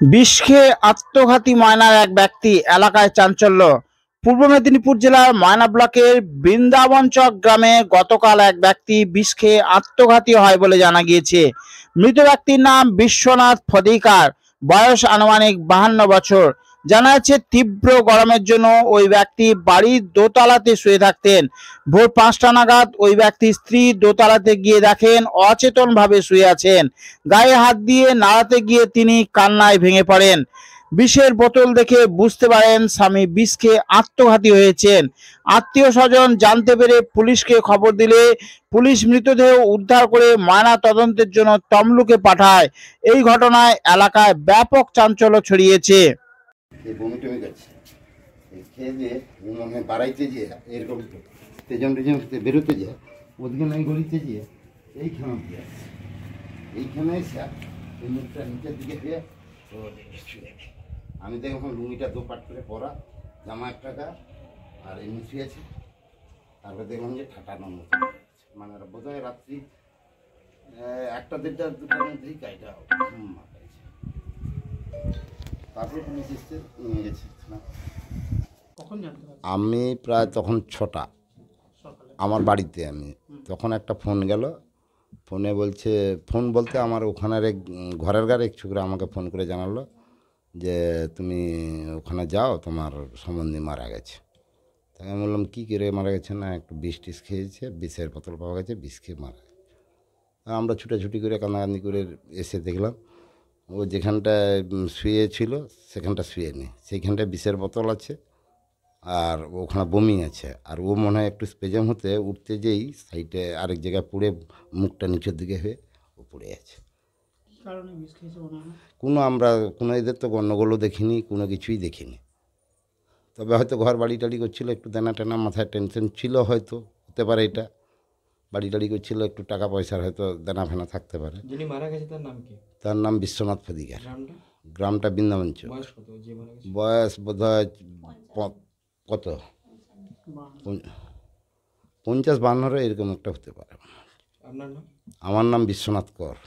বিষ খেয়ে আত্মঘাতী ময়নার এক ব্যক্তি, এলাকায় চাঞ্চল্য। পূর্ব মেদিনীপুর জেলার ময়না ব্লকের বৃন্দাবনচক গ্রামে গতকাল এক ব্যক্তি বিষ খেয়ে আত্মঘাতী হয় বলে জানা গিয়েছে। মৃত ব্যক্তির নাম বিশ্বনাথ ফদিকার, বয়স আনুমানিক 52 বছর। জানা যাচ্ছে তীব্র গরমের জন্য ওই ব্যক্তি বাড়ির দোতলাতে শুয়ে থাকতেন। ভোর 5টা নাগাদ ওই ব্যক্তির স্ত্রী দোতলাতে গিয়ে দেখেন অচেতন ভাবে শুয়ে আছেন। গায়ে হাত দিয়ে নাড়াতে গিয়ে তিনি কান্নায় ভেঙে পড়েন। বিষের বোতল দেখে বুঝতে পারেন স্বামী বিষ খেয়ে আত্মঘাতী হয়েছেন। আত্মীয় স্বজন জানতে পেরে পুলিশকে খবর দিলে পুলিশ মৃতদেহ উদ্ধার করে ময়না তদন্তের জন্য তমলুকে পাঠায়। এই ঘটনায় এলাকায় ব্যাপক চাঞ্চল্য ছড়িয়েছে। এই বমি টমি করছে, এই খেয়ে দিয়ে মনে বাড়াইতে যেয়ে এরকম তেজন টেজন বেরোতে যায়, ওদিকে নাই গড়িতে যেয়ে এইখানে দিয়ে আসছে। এইখানে এসে এই মুখটা নিচের দিকে দিয়ে আমি দেখি এখন লুঙ্গিটা দোপাট করে পরা, জামা একটা গা আর এমনি শুয়েছে। তারপরে দেখলাম যে ঠাটানোর মতো মানে বোধ হয় রাত্রি 1টা 1:30-2টার মধ্যেই গাড়িটা মাথাইছে। তারপরে পুলিশ এসছে, নিয়ে গেছে। আমি প্রায় তখন 6টা আমার বাড়িতে, আমি তখন একটা ফোন গেল। ফোনে বলছে, ফোন বলতে আমার ওখানের এক ঘরের গাড়ি এক ছোকরা আমাকে ফোন করে জানালো যে তুমি ওখানে যাও, তোমার সম্বন্ধী মারা গেছে। তাই আমি বললাম কী করে মারা গেছে? না একটু বিষ টিষ খেয়েছে, বিষের বোতল পাওয়া গেছে, বিষ খেয়ে মারা গেছে। আমরা ছুটাছুটি করে কান্নাকান্দি করে এসে দেখলাম ও যেখানটায় শুয়েছিল সেখানটা শুয়ে নেই, সেইখানটায় বিষের বোতল আছে আর ওখানে বমি আছে। আর ও মনে হয় একটু স্পেজাম হতে উঠতে যেই সাইডে আরেক জায়গায় পুড়ে মুখটা নিচের দিকে হয়ে ও পড়ে আছে। আমরা কোনো এদের তো গণ্ডগোলও দেখিনি, কোনো কিছুই দেখিনি। তবে হয়তো ঘর বাড়ি টাড়ি করছিল, একটু দেনা টেনা মাথায় টেনশন ছিল, হয়তো হতে পারে এটা। বাড়ি টাড়ি করছিল, একটু টাকা পয়সার হয়তো দেনা ফেনা থাকতে পারে। যিনি মারা গেছে তার নাম কি? তার নাম বিশ্বনাথ ফদিকার। গ্রামটা বৃন্দাবনচক। বয়স কত যে মারা গেছে? বয়স বোধ হয় কত 50-52 এরকম একটা হতে পারে। আপনার নাম? আমার নাম বিশ্বনাথ কর।